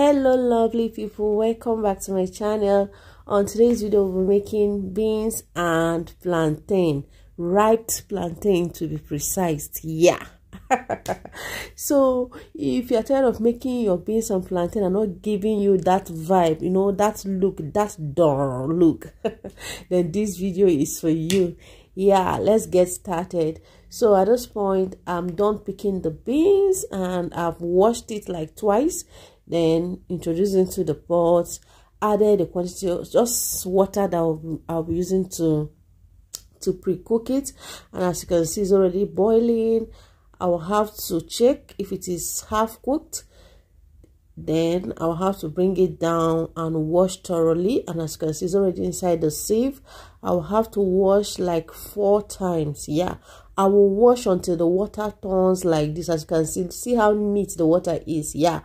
Hello lovely people, welcome back to my channel. On today's video we'll be making beans and plantain, ripe plantain to be precise. Yeah. So if you're tired of making your beans and plantain and not giving you that vibe, you know, that look, that dull look, then this video is for you. Yeah, let's get started. So at this point I'm done picking the beans and I've washed it like twice, then introduced into the pot, added the quantity of just water that I'll be using to pre-cook it, and as you can see it's already boiling. I will have to check if it is half cooked, then I'll have to bring it down and wash thoroughly, and as you can see it's already inside the sieve. I'll have to wash like 4 times. Yeah, I will wash until the water turns like this. As you can see how neat the water is. Yeah,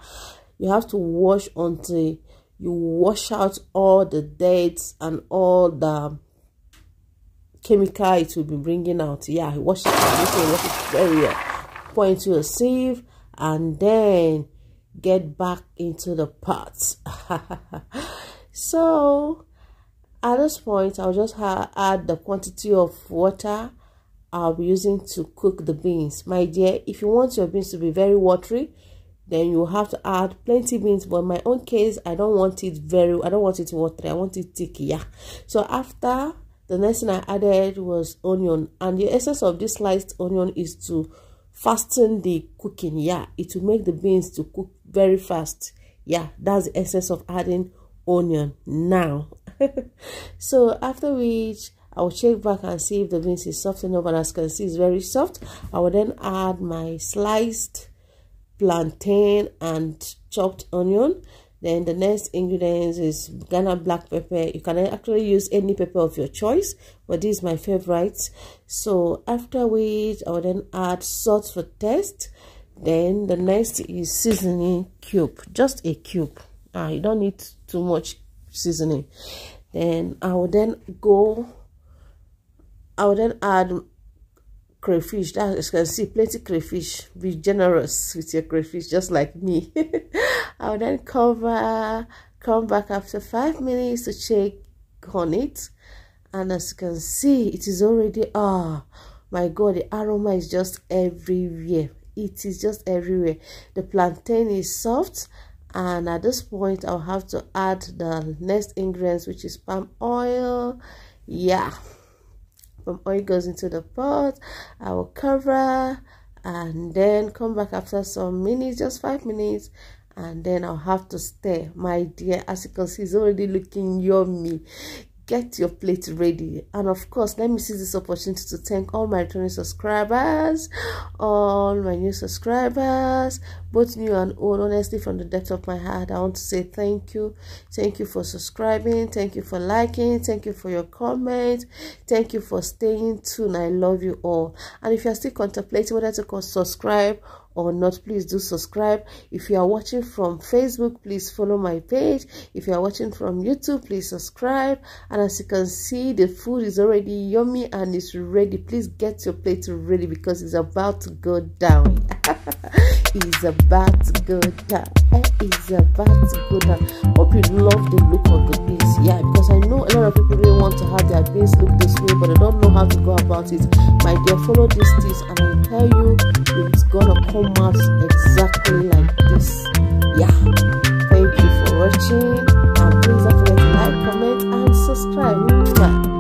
you have to wash until you wash out all the dirt and all the chemical it will be bringing out. Yeah, wash it very well. Pour into a sieve and then get back into the pot. So at this point I'll just add the quantity of water I'll be using to cook the beans. My dear, if you want your beans to be very watery, then you have to add plenty beans, but in my own case I don't want it watery, I want it thick. Yeah, so after, the next thing I added was onion, and the essence of this sliced onion is to fasten the cooking. Yeah, it will make the beans to cook very fast. Yeah, that's the essence of adding onion now. So after which I'll check back and see if the beans is soft enough, and as you can see it's very soft. I will then add my sliced plantain and chopped onion. Then the next ingredients is Ghana black pepper. You can actually use any pepper of your choice, but this is my favorite. So after which I will then add salt for taste. Then the next is seasoning cube, just a cube. You don't need too much seasoning. Then I will then add crayfish. That, as you can see, plenty crayfish. Be generous with your crayfish, just like me. I'll then come back after 5 minutes to check on it, and as you can see it is already, oh my god, the aroma is just everywhere. It is just everywhere. The plantain is soft, and at this point I'll have to add the next ingredients, which is palm oil. Yeah, palm oil goes into the pot. I will cover and then come back after some minutes, just 5 minutes, and then I'll have to stir. My dear, as you can see it's already looking yummy. Get your plate ready. And of course, let me seize this opportunity to thank all my returning subscribers, all my new subscribers, both new and old. Honestly, from the depth of my heart, I want to say thank you. Thank you for subscribing, thank you for liking, thank you for your comments, thank you for staying tuned. I love you all. And if you're still contemplating whether to subscribe or not, please do subscribe. If you are watching from Facebook, please follow my page. If you are watching from YouTube, please subscribe. And as you can see, the food is already yummy and it's ready. Please get your plate ready because it's about to go down. It's about to go down. It's about to go down. Hope you love the look of the beans. Yeah, because I know a lot of people really want to have their beans look this way, but they don't know how to go about it. My dear, follow these tips and I tell you, it's gonna come out exactly like this. Yeah, thank you for watching, and please don't forget to like, comment and subscribe.